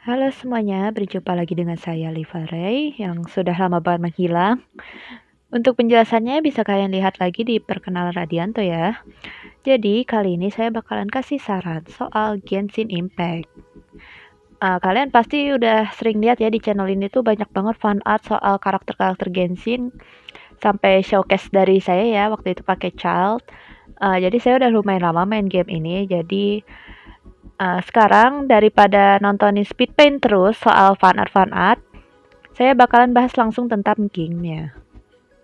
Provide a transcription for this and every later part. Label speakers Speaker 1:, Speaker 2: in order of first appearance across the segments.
Speaker 1: Halo semuanya, berjumpa lagi dengan saya Liva Ray yang sudah lama banget menghilang. Untuk penjelasannya bisa kalian lihat lagi di perkenalan Radianto ya. Jadi kali ini saya bakalan kasih saran soal Genshin Impact. Kalian pasti udah sering lihat ya di channel ini tuh banyak banget fan art soal karakter-karakter Genshin sampai showcase dari saya ya waktu itu pakai Child. Jadi saya udah lumayan lama main game ini, jadi sekarang daripada nontonin speed paint terus soal fan art, saya bakalan bahas langsung tentang gamenya.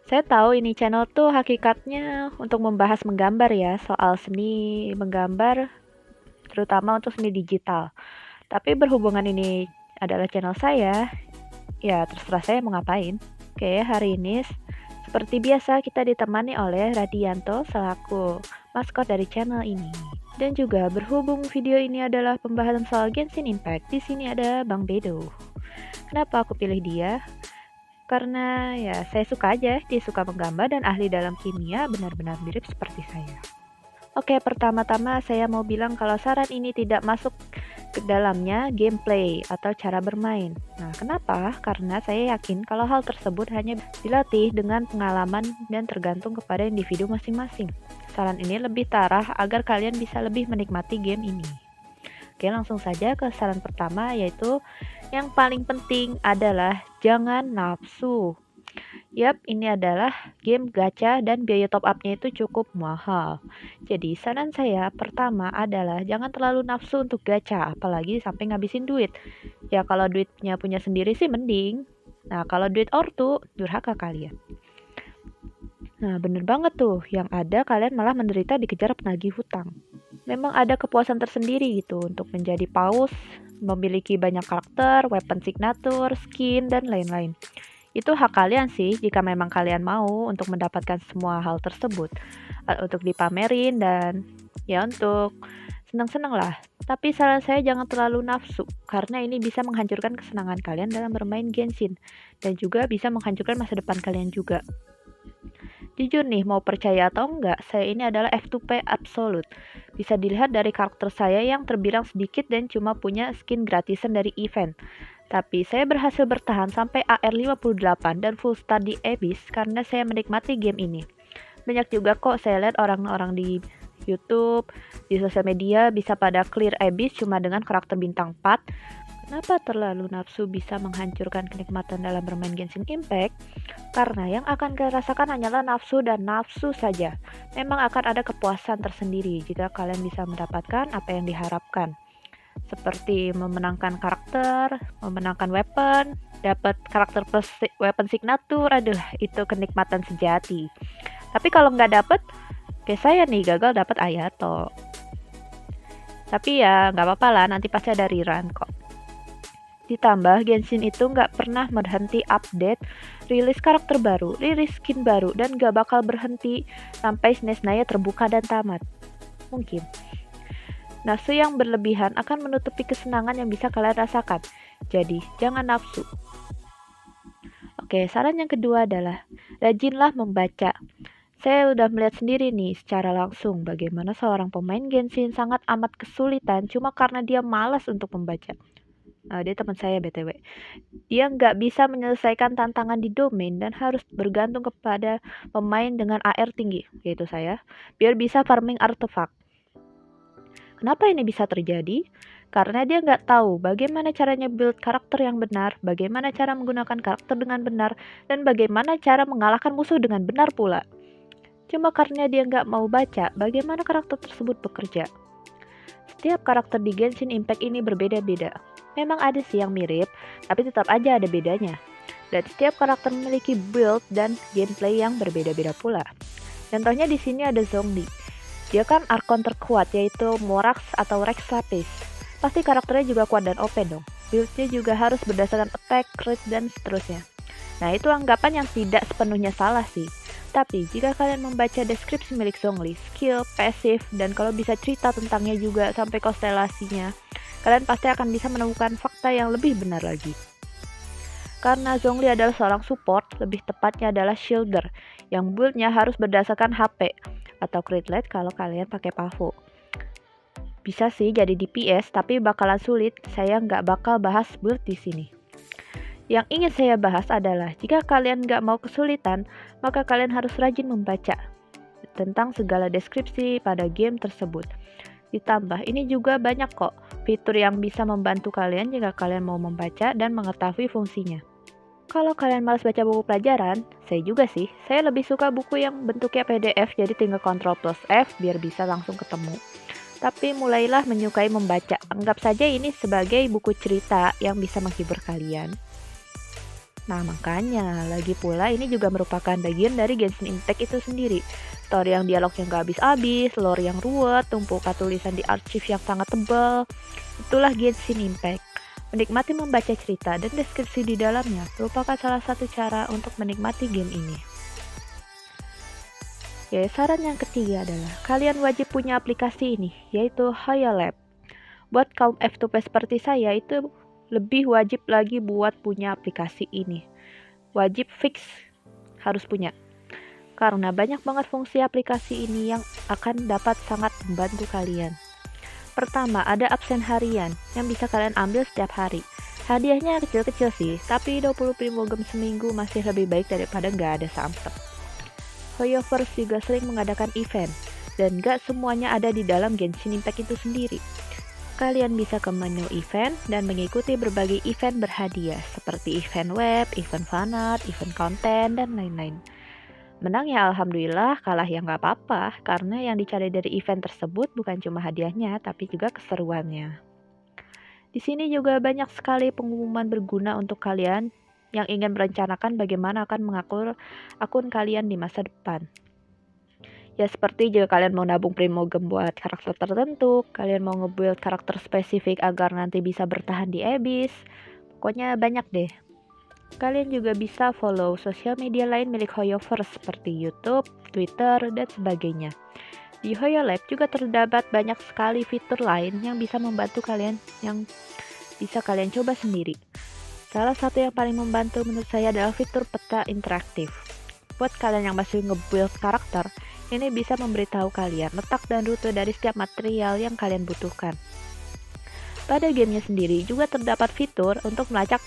Speaker 1: Saya tahu ini channel tuh hakikatnya untuk membahas menggambar ya, soal seni menggambar, terutama untuk seni digital. Tapi berhubungan ini adalah channel saya, ya terserah saya mau ngapain. Oke, hari ini seperti biasa kita ditemani oleh Radianto selaku maskot dari channel ini. Dan juga berhubung video ini adalah pembahasan soal Genshin Impact, di sini ada Bang Bedo. Kenapa aku pilih dia? Karena ya saya suka aja, dia suka menggambar dan ahli dalam kimia benar-benar mirip seperti saya. Oke, pertama-tama saya mau bilang kalau saran ini tidak masuk ke dalamnya gameplay atau cara bermain. Nah, kenapa? Karena saya yakin kalau hal tersebut hanya dilatih dengan pengalaman dan tergantung kepada individu masing-masing. Saran ini lebih terarah agar kalian bisa lebih menikmati game ini. Oke, langsung saja ke saran pertama, yaitu yang paling penting adalah jangan nafsu. Yap, ini adalah game gacha dan biaya top up-nya itu cukup mahal. Jadi saran saya pertama adalah jangan terlalu nafsu untuk gacha, apalagi sampai ngabisin duit. Ya kalau duitnya punya sendiri sih mending. Nah kalau duit ortu, durhaka kalian. Nah bener banget tuh, yang ada kalian malah menderita dikejar penagih hutang. Memang ada kepuasan tersendiri gitu untuk menjadi paus, memiliki banyak karakter, weapon signature, skin, dan lain-lain. Itu hak kalian sih jika memang kalian mau untuk mendapatkan semua hal tersebut. Untuk dipamerin dan ya untuk senang-senang lah. Tapi saran saya jangan terlalu nafsu, karena ini bisa menghancurkan kesenangan kalian dalam bermain Genshin. Dan juga bisa menghancurkan masa depan kalian juga. Jujur nih, mau percaya atau enggak, saya ini adalah F2P absolute. Bisa dilihat dari karakter saya yang terbilang sedikit dan cuma punya skin gratisan dari event. Tapi saya berhasil bertahan sampai AR58 dan full star di Abyss karena saya menikmati game ini. Banyak juga kok saya lihat orang-orang di YouTube, di sosial media bisa pada clear Abyss cuma dengan karakter bintang 4. Kenapa terlalu nafsu bisa menghancurkan kenikmatan dalam bermain Genshin Impact? Karena yang akan kalian rasakan hanyalah nafsu dan nafsu saja. Memang akan ada kepuasan tersendiri jika kalian bisa mendapatkan apa yang diharapkan. Seperti memenangkan karakter, memenangkan weapon, dapat karakter plus weapon signature, adalah itu kenikmatan sejati. Tapi kalau nggak dapet, kayak saya nih gagal dapat Ayato. Tapi ya nggak apa-apa lah, nanti pasti ada rerun kok. Ditambah Genshin itu nggak pernah berhenti update, rilis karakter baru, rilis skin baru, dan nggak bakal berhenti sampai SNES-nya terbuka dan tamat. Mungkin. Nafsu yang berlebihan akan menutupi kesenangan yang bisa kalian rasakan. Jadi, jangan nafsu. Oke, saran yang kedua adalah rajinlah membaca. Saya udah melihat sendiri nih secara langsung bagaimana seorang pemain Genshin sangat amat kesulitan cuma karena dia malas untuk membaca. Dia teman saya BTW. Dia nggak bisa menyelesaikan tantangan di domain dan harus bergantung kepada pemain dengan AR tinggi, yaitu saya, biar bisa farming artefak. Kenapa ini bisa terjadi? Karena dia nggak tahu bagaimana caranya build karakter yang benar, bagaimana cara menggunakan karakter dengan benar, dan bagaimana cara mengalahkan musuh dengan benar pula. Cuma karena dia nggak mau baca bagaimana karakter tersebut bekerja. Setiap karakter di Genshin Impact ini berbeda-beda. Memang ada sih yang mirip, tapi tetap aja ada bedanya. Dan setiap karakter memiliki build dan gameplay yang berbeda-beda pula. Contohnya di sini ada Zhongli. Dia kan Archon terkuat yaitu Morax atau Rex Lapis. Pasti karakternya juga kuat dan OP dong. Build-nya juga harus berdasarkan attack, crit, dan seterusnya. Nah itu anggapan yang tidak sepenuhnya salah sih. Tapi jika kalian membaca deskripsi milik Zhongli, skill, pasif, dan kalau bisa cerita tentangnya juga sampai konstelasinya, kalian pasti akan bisa menemukan fakta yang lebih benar lagi. Karena Zhongli adalah seorang support, lebih tepatnya adalah shielder, yang build-nya harus berdasarkan HP, atau crit rate kalau kalian pakai PAVO. Bisa sih jadi DPS, tapi bakalan sulit. Saya nggak bakal bahas build di sini. Yang ingin saya bahas adalah jika kalian nggak mau kesulitan, maka kalian harus rajin membaca tentang segala deskripsi pada game tersebut. Ditambah, ini juga banyak kok fitur yang bisa membantu kalian jika kalian mau membaca dan mengetahui fungsinya. Kalau kalian malas baca buku pelajaran, saya juga sih. Saya lebih suka buku yang bentuknya PDF, jadi tinggal Ctrl plus F biar bisa langsung ketemu. Tapi mulailah menyukai membaca. Anggap saja ini sebagai buku cerita yang bisa menghibur kalian. Nah makanya, lagi pula ini juga merupakan bagian dari Genshin Impact itu sendiri. Story yang dialognya gak habis-habis, lore yang ruwet, tumpukan tulisan di arsip yang sangat tebal. Itulah Genshin Impact. Menikmati membaca cerita dan deskripsi di dalamnya merupakan salah satu cara untuk menikmati game ini. Ya, saran yang ketiga adalah kalian wajib punya aplikasi ini, yaitu HoYoLab. Buat kaum F2P seperti saya itu lebih wajib lagi buat punya aplikasi ini. Wajib fix harus punya. Karena banyak banget fungsi aplikasi ini yang akan dapat sangat membantu kalian. Pertama, ada absen harian yang bisa kalian ambil setiap hari. Hadiahnya kecil-kecil sih, tapi 20 primogem seminggu masih lebih baik daripada nggak ada samsek. Hoyoverse juga sering mengadakan event, dan nggak semuanya ada di dalam Genshin Impact itu sendiri. Kalian bisa ke menu event dan mengikuti berbagai event berhadiah seperti event web, event fanart, event konten, dan lain-lain. Menang ya alhamdulillah, kalah ya nggak apa-apa, karena yang dicari dari event tersebut bukan cuma hadiahnya, tapi juga keseruannya. Di sini juga banyak sekali pengumuman berguna untuk kalian yang ingin merencanakan bagaimana akan mengatur akun kalian di masa depan. Ya seperti jika kalian mau nabung primogem buat karakter tertentu, kalian mau nge-build karakter spesifik agar nanti bisa bertahan di Abyss, pokoknya banyak deh. Kalian juga bisa follow sosial media lain milik Hoyoverse seperti YouTube, Twitter, dan sebagainya. Di HoYoLab juga terdapat banyak sekali fitur lain yang bisa membantu kalian yang bisa kalian coba sendiri. Salah satu yang paling membantu menurut saya adalah fitur peta interaktif. Buat kalian yang masih nge-build karakter, ini bisa memberitahu kalian letak dan rute dari setiap material yang kalian butuhkan. Pada gamenya sendiri juga terdapat fitur untuk melacak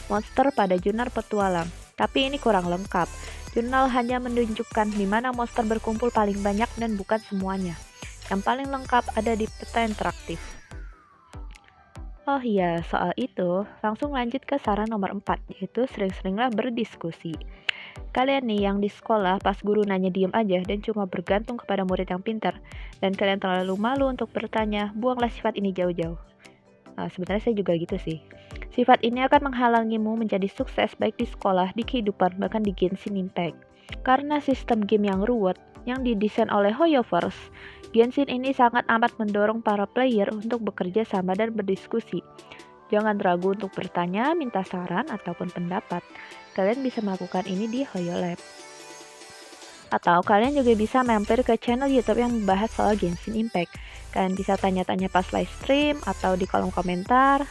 Speaker 1: monster pada jurnal petualang, tapi ini kurang lengkap. Jurnal hanya menunjukkan di mana monster berkumpul paling banyak dan bukan semuanya. Yang paling lengkap ada di peta interaktif. Oh iya, soal itu, langsung lanjut ke saran nomor 4, yaitu sering-seringlah berdiskusi. Kalian nih yang di sekolah pas guru nanya diem aja dan cuma bergantung kepada murid yang pintar, dan kalian terlalu malu untuk bertanya, buanglah sifat ini jauh-jauh. Nah, sebenarnya saya juga gitu sih. Sifat ini akan menghalangimu menjadi sukses baik di sekolah, di kehidupan, bahkan di Genshin Impact. Karena sistem game yang ruwet, yang didesain oleh Hoyoverse, Genshin ini sangat amat mendorong para player untuk bekerja sama dan berdiskusi. Jangan ragu untuk bertanya, minta saran, ataupun pendapat. Kalian bisa melakukan ini di HoYoLab. Atau kalian juga bisa mampir ke channel YouTube yang membahas soal Genshin Impact. Kalian bisa tanya-tanya pas live stream atau di kolom komentar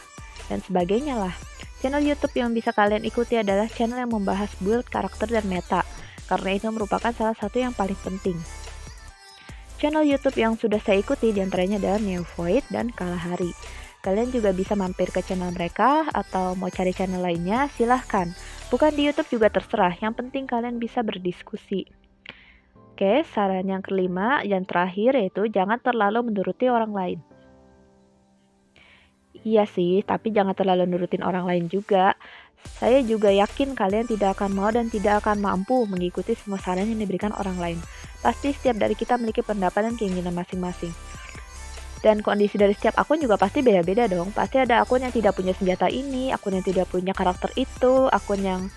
Speaker 1: dan sebagainya lah. Channel YouTube yang bisa kalian ikuti adalah channel yang membahas build, karakter, dan meta, karena itu merupakan salah satu yang paling penting. Channel YouTube yang sudah saya ikuti diantaranya adalah Neovoid dan Kalahari. Kalian juga bisa mampir ke channel mereka atau mau cari channel lainnya, silahkan. Bukan di YouTube juga terserah, yang penting kalian bisa berdiskusi. Oke, saran yang kelima dan terakhir yaitu jangan terlalu menuruti orang lain. Iya sih, tapi jangan terlalu nurutin orang lain juga. Saya juga yakin kalian tidak akan mau dan tidak akan mampu mengikuti semua saran yang diberikan orang lain. Pasti setiap dari kita memiliki pendapat dan keinginan masing-masing. Dan kondisi dari setiap akun juga pasti beda-beda dong. Pasti ada akun yang tidak punya senjata ini, akun yang tidak punya karakter itu, akun yang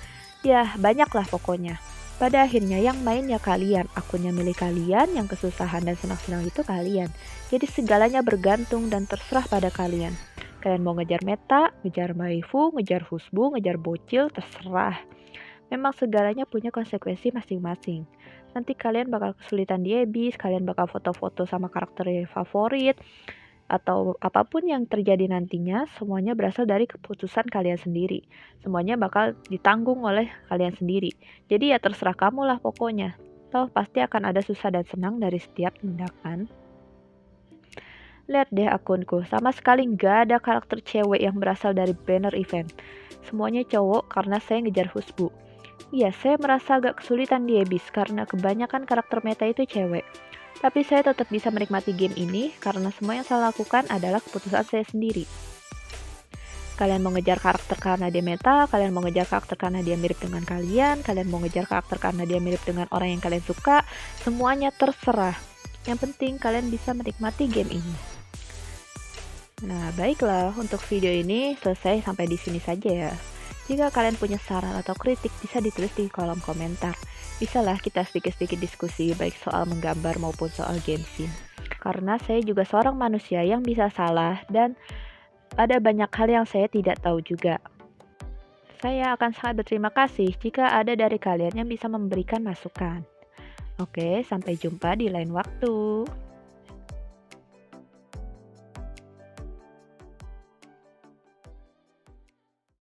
Speaker 1: ya banyak lah pokoknya. Pada akhirnya yang main ya kalian, akunnya milik kalian, yang kesusahan dan senang-senang itu kalian. Jadi segalanya bergantung dan terserah pada kalian. Kalian mau ngejar meta, ngejar waifu, ngejar husbu, ngejar bocil, terserah. Memang segalanya punya konsekuensi masing-masing. Nanti kalian bakal kesulitan di Abyss, kalian bakal foto-foto sama karakter favorit, atau apapun yang terjadi nantinya, semuanya berasal dari keputusan kalian sendiri. Semuanya bakal ditanggung oleh kalian sendiri. Jadi ya terserah kamu lah pokoknya. Toh pasti akan ada susah dan senang dari setiap tindakan. Lihat deh akunku, sama sekali nggak ada karakter cewek yang berasal dari banner event. Semuanya cowok karena saya ngejar husbu. Iya, saya merasa agak kesulitan di Abyss karena kebanyakan karakter meta itu cewek. Tapi saya tetap bisa menikmati game ini karena semua yang saya lakukan adalah keputusan saya sendiri. Kalian mau ngejar karakter karena dia meta, kalian mau ngejar karakter karena dia mirip dengan kalian mau ngejar karakter karena dia mirip dengan orang yang kalian suka, semuanya terserah. Yang penting kalian bisa menikmati game ini. Nah, baiklah, untuk video ini selesai sampai di sini saja ya. Jika kalian punya saran atau kritik, bisa ditulis di kolom komentar. Bisalah kita sedikit-sedikit diskusi, baik soal menggambar maupun soal Genshin. Karena saya juga seorang manusia yang bisa salah dan ada banyak hal yang saya tidak tahu juga. Saya akan sangat berterima kasih jika ada dari kalian yang bisa memberikan masukan. Oke, sampai jumpa di lain waktu.